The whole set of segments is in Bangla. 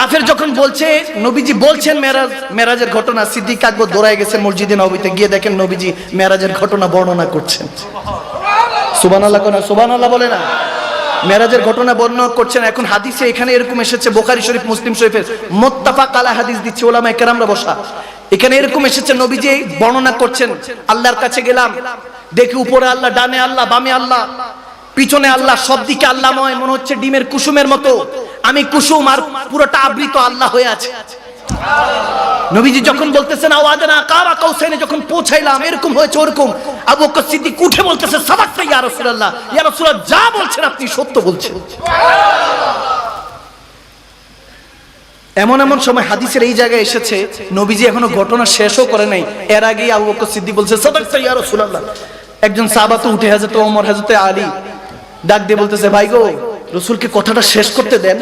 কাফের যখন বলছে, নবীজি বলছেন মেরাজের ঘটনা, সিদ্দিক আকবর দৌড়ায় গেছেন মসজিদে নববীতে, গিয়ে দেখেন নবীজি মেরাজের ঘটনা বর্ণনা করছেন। সুবহানাল্লাহ কোন সুবহানাল্লাহ বলে না? মেরাজের ঘটনা বর্ণনা করছেন। এখন হাদিসে এখানে এরকম এসেছে, বুখারী শরীফ মুসলিম শরীফের মুত্তাফাক আলা হাদিস দিচ্ছে উলামায়ে কেরামরা বসা, এখানে এরকম এসেছে নবীজি বর্ণনা করছেন, আল্লাহর কাছে গেলাম, দেখি উপরে আল্লাহ, ডানে আল্লাহ, বামে আল্লাহ, পিছনে আল্লাহ, সব দিকে আল্লাহময়, মনে হচ্ছে ডিমের কুসুমের মতো। আমি কুসুম আর পুরোটা আবৃত আল্লাহ হয়ে আছে। নবীজি যখন বলতেছেন আওয়াদানা কাবা কাউসাইনে, যখন পৌঁছাইলাম এরকম হয়েছে ওরকম, আবু বকর সিদ্দিক উঠে বলতেছে সাদাকতা ইয়া রাসূলুল্লাহ, ইয়া রাসূলুল্লাহ যা বলছেন আপনি সত্য বলছেন। এমন এমন সময় হাদিসের এই জায়গায় এসেছে, নবীজি এখনো ঘটনা শেষও করে নাই, এর আগেই আবু বকর সিদ্দিক বলছে সাদাকতা ইয়া রাসূলুল্লাহ। একজন সাহাবা তো উঠে, হযরত ওমর, হযরত আলী ডাক দিয়ে বলতেছে, ভাই গো, রাসূলকে কথাটা শেষ করতে দেন,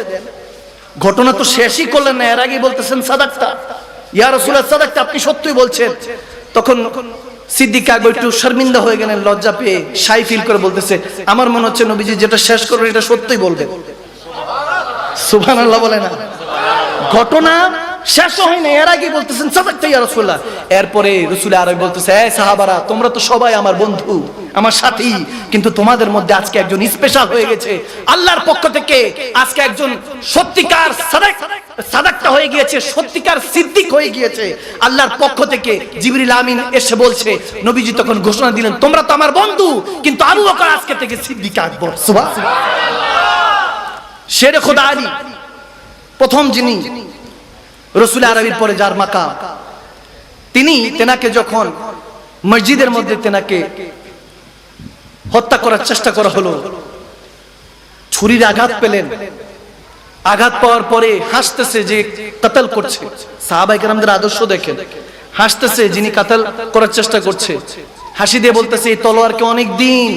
ঘটনা তো শেষই করলেন না, এর আগেই বলতেছেন সাদাকতা ইয়া রাসূলুল্লাহ, সাদাকতা আপনি সত্যই বলছেন। তখন সিদ্দিক আকবর একটু শর্মিন্দা হয়ে গেলেন, লজ্জা পেয়ে শাই ফিল করে বলতেছে, আমার মনে হচ্ছে নবীজি যেটা শেষ করবেন এটা সত্যই বলবেন। সুবহানাল্লাহ বলে না? ঘটনা শেষ হয় না, এর আগে বলতেছেন সাদাকতা ইয়া রাসূলুল্লাহ। এরপরে রাসূল আরবি বলতেছে, এই সাহাবারা, তোমরা তো সবাই আমার বন্ধু, আমার সাথী, কিন্তু তোমাদের মধ্যে আজকে একজন স্পেশাল হয়ে গেছে আল্লাহর পক্ষ থেকে, আজকে একজন সত্যিকার সাদাকতা হয়ে গিয়েছে, সত্যিকার সিদ্দিক হয়ে গিয়েছে আল্লাহর পক্ষ থেকে। জিবরিল আমিন এসে বলছে, নবীজি তখন ঘোষণা দিলেন, তোমরা তো আমার বন্ধু, কিন্তু আবু বকর আজকে থেকে সিদ্দিক আকবর। সুবহানাল্লাহ। শেরে খোদা আলী প্রথম যিনি রাসূল আরবির পরে যার মাকাম, তিনি তেনাকে যখন মসজিদের মধ্যে তেনাকে হত্যা করার চেষ্টা করা হলো, ছুরির আঘাত পেলেন, আঘাত পাওয়ার পরে হাসতেছে যে কাতল করছে। সাহাবায়ে কেরামদের আদর্শ দেখেন, হাসতেছে যিনি কাতল করার চেষ্টা করছে, হাসি দিয়ে বলতেছে, এই তলোয়ারকে অনেক দিন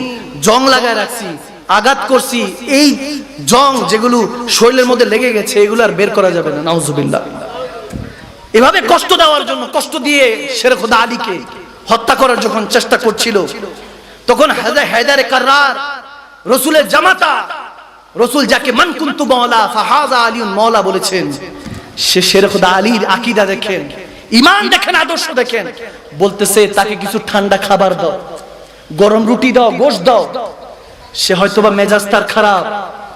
জং লাগায় রাখছি, আঘাত করছি, এই জং যেগুলো শরীরের মধ্যে লেগে গেছে এগুলো আর বের করা যাবে না, নাউজুবিল্লাহ। এভাবে কষ্ট দেওয়ার জন্য, কষ্ট দিয়ে শেরে খোদা আলীকে হত্যা করার যখন চেষ্টা করছিল, তখন হায়দারে কাররার, রাসূলের জামাতা, রাসূল যাকে মান কুনতু মাওলা ফাহাযা আলীউন মাওলা বলেছেন, সে শেরে খোদা আলীর আকীদা দেখেন, ঈমান দেখেন, আদর্শ দেখেন, বলতেছে তাকে কিছু ঠান্ডা খাবার দাও, গরম রুটি দাও, গোশত দাও। সে হয়তোবা মেজাজ তার খারাপ,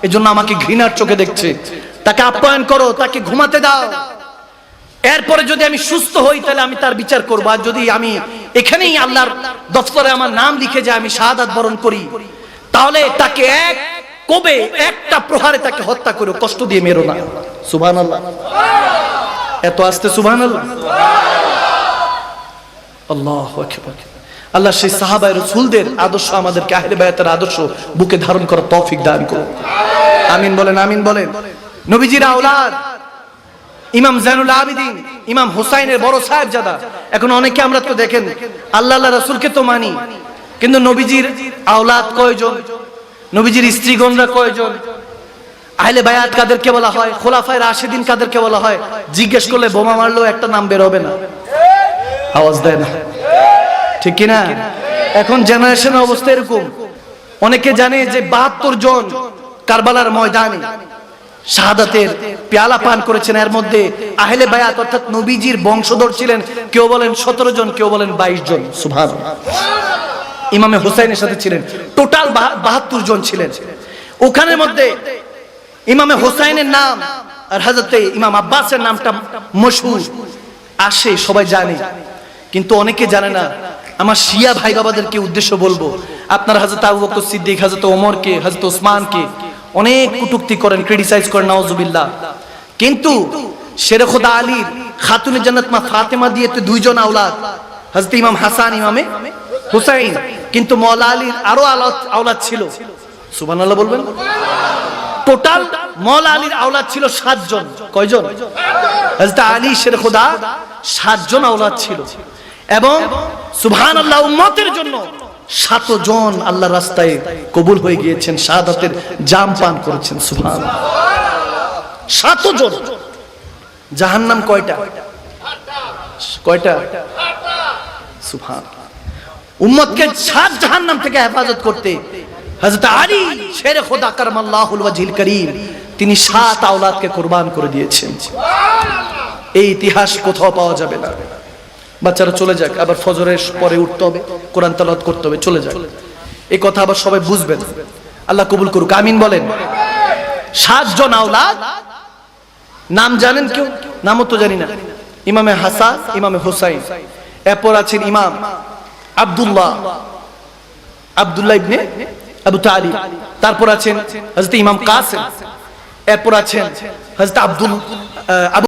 এজন্য আমাকে ঘৃণার চোখে দেখছে, তাকে আপ্যায়ন করো, তাকে ঘুমাতে দাও, এরপরে যদি আমি সুস্থ হই তাহলে আমি তার বিচার করব, আর যদি আমি এখানেই আল্লাহর দফতরে আমার নাম লিখে যায়, আমি শাহাদাত বরণ করি, তাহলে তাকে এক কবে একটা প্রহারে তাকে হত্যা করো, কষ্ট দিয়ে মেরো না। সুবহানাল্লাহ। এত আস্তে সুবহানাল্লাহ। আল্লাহু আকবার। আল্লাহ সেই সাহাবায়ে রাসূলদের আদর্শ আমাদেরকে, আহলে বায়াতের আদর্শ বুকে ধারণ করার তৌফিক দান করুন। আমিন বলেন, আমিন বলেন। নবীজির আওলাদ ইমাম জাইনুল আবিদিন, ইমাম হুসাইনের বড় সাহেবজাদা। এখন অনেকে আমরা তো দেখেন আল্লাহ রাসূলকে তো মানি, কিন্তু নবীজির আওলাদ কয়জন, নবীজির স্ত্রীগণরা কয়জন, আহলে বায়াত কাদেরকে বলা হয়, খোলাফায়ে রাশিদিন কাদেরকে বলা হয়, জিজ্ঞেস করলে বোমা মারলেও একটা নাম বের হবে না, আওয়াজ দেয় না, ঠিক কি না? এখন জেনারেশনের অবস্থা এরকম। অনেকে জানে যে ৭২ জন কারবালার ময়দানে শাহাদাতের পেয়ালা পান করেছেন, এর মধ্যে আহলে বায়াত অর্থাৎ নবীজির বংশধর ছিলেন কেউ বলেন ১৭ জন, কেউ বলেন ২২ জন। সুবহানাল্লাহ। ইমামে হুসাইনের সাথে ছিলেন টোটাল ৭২ জন ছিলেন। ওখানের মধ্যে ইমামে হুসাইনের নাম আর হযরতে ইমাম আব্বাসের নামটা মশহুর আসে, সবাই জানে, কিন্তু অনেকে জানে না। আমার শিয়া ভাই বাবাদেরকে উদ্দেশ্য বলবো, আপনারা হযরত আবু বকর সিদ্দিক, হযরত ওমরকে, হযরত ওসমানকে অনেক কটূক্তি করেন, ক্রিটিসাইজ করেন, নাউজুবিল্লাহ, কিন্তু শেরে খোদা আলীর খাতুনে জান্নাত মা ফাতেমা দিয়ে তো 2 জন আওলাদ, হযরত ইমাম হাসান, ইমামে হুসাইন, কিন্তু মাওলা আলীর আরো আওলাদ ছিল। সুবহানাল্লাহ বলবেন। টোটাল মাওলা আলীর আওলাদ ছিল 7 জন। কয়জন? হযরত আলী শেরে খোদা 7 জন আওলাদ ছিল, এবং সুবহানাল্লাহ উম্মতের জন্য 7 জন আল্লাহর রাস্তায় কবুল হয়ে গিয়েছেন, শাহাদাতের জাম পান করেছেন। সুবহানাল্লাহ। 7 জন। জাহান্নাম কয়টা? কয়টা? সুবহানাল্লাহ। উম্মতকে 7 জাহান্নাম থেকে হেফাজত করতে হযরত আলী শেরে খোদা কারমাল্লাহুল ওয়াজহিল করিম তিনি 7 আওলাদকে কুরবান করে দিয়েছেন। এই ইতিহাস কোথাও পাওয়া যাবে না। বাচ্চারা চলে যাক, আবার ফজরের পরে উঠতে হবে, কোরআন তেলাওয়াত করতে হবে, চলে যাক। এই কথা আবার সবাই বুঝবেন। আল্লাহ কবুল করুক, আমিন বলেন। 7 জন আওলাদ, নাম জানেন কেউ? নামও তো জানি না। ইমামে হাসান, ইমামে হুসাইন, এরপর আছেন ইমাম আব্দুল্লাহ ইবনে আবু তালিব, তারপর আছেন হযরত ইমাম কাসেম, এরপর আছেন হযরত আবু